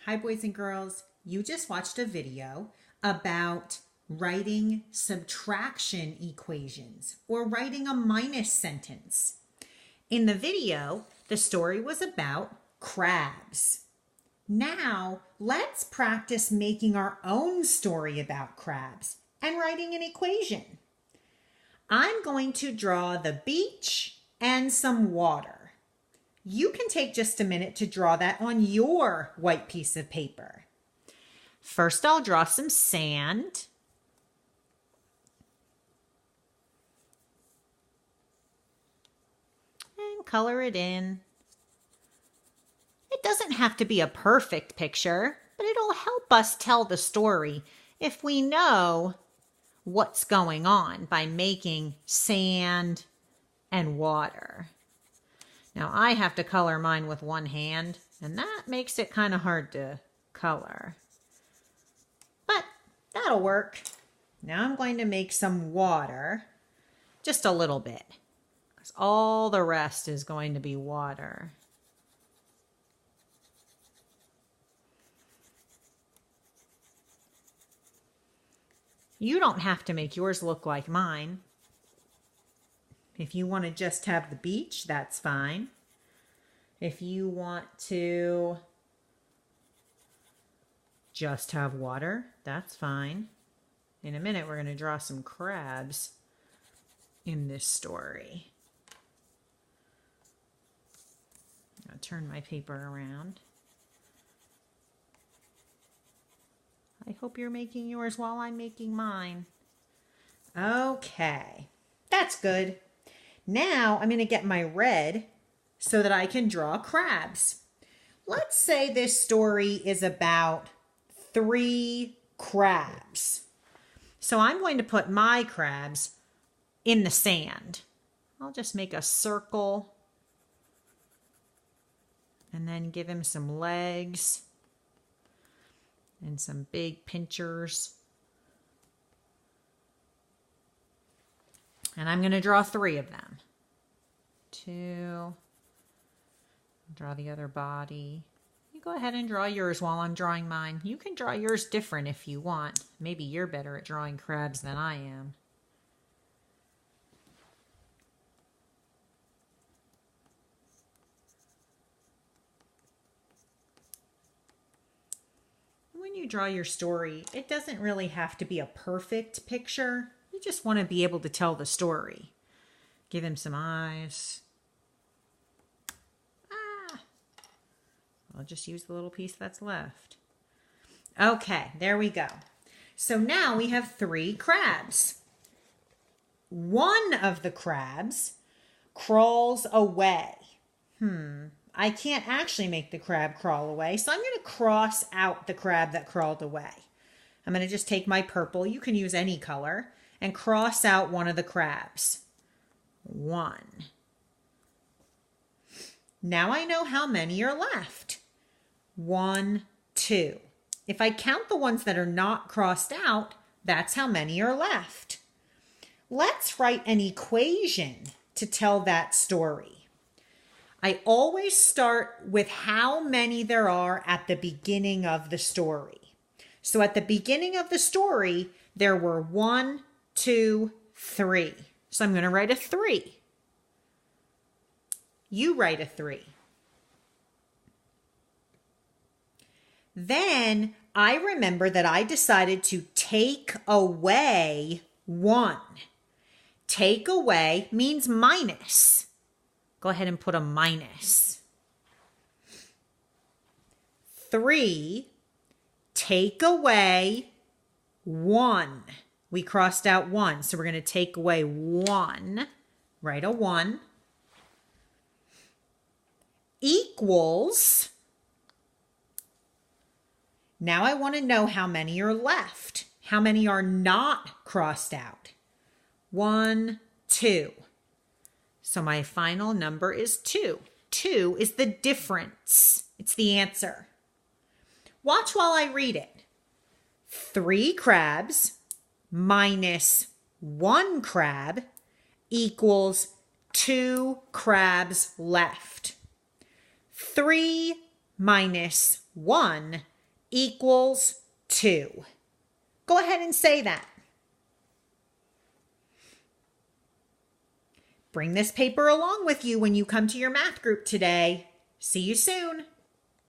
Hi, boys and girls. You just watched a video about writing subtraction equations or writing a minus sentence. In the video, the story was about crabs. Now, let's practice making our own story about crabs and writing an equation. I'm going to draw the beach and some water. You can take just a minute to draw that on your white piece of paper. First, I'll draw some sand. And color it in. It doesn't have to be a perfect picture, but it'll help us tell the story if we know what's going on by making sand and water. Now, I have to color mine with one hand, and that makes it kind of hard to color. But that'll work. Now I'm going to make some water, just a little bit, because all the rest is going to be water. You don't have to make yours look like mine. If you want to just have the beach, that's fine. If you want to just have water, that's fine. In a minute, we're going to draw some crabs in this story. I'll turn my paper around. I hope you're making yours while I'm making mine. Okay, that's good. Now I'm going to get my red so that I can draw crabs. Let's say this story is about 3 crabs. So I'm going to put my crabs in the sand. I'll just make a circle and then give him some legs and some big pinchers. And I'm going to draw 3 of them. 2. Draw the other body. You go ahead and draw yours while I'm drawing mine. You can draw yours different if you want. Maybe you're better at drawing crabs than I am. When you draw your story, it doesn't really have to be a perfect picture. You just want to be able to tell the story. Give him some eyes. I'll just use the little piece that's left. Okay, there we go. So now we have 3 crabs. One of the crabs crawls away. I can't actually make the crab crawl away, so I'm going to cross out the crab that crawled away. I'm going to just take my purple, you can use any color, and cross out one of the crabs. 1. Now I know how many are left. 1, 2. If I count the ones that are not crossed out, that's how many are left. Let's write an equation to tell that story. I always start with how many there are at the beginning of the story. So at the beginning of the story, there were 1, 2, 3. So I'm going to write a 3. You write a 3. Then I remember that I decided to take away 1. Take away means minus. Go ahead and put a minus. 3, take away 1. We crossed out 1, so we're going to take away 1. Write a 1. Equals. Now I want to know how many are left. How many are not crossed out? 1, 2. So my final number is 2. 2 is the difference. It's the answer. Watch while I read it. 3 crabs minus 1 crab equals 2 crabs left. 3 minus 1 equals 2. Go ahead and say that. Bring this paper along with you when you come to your math group today. See you soon.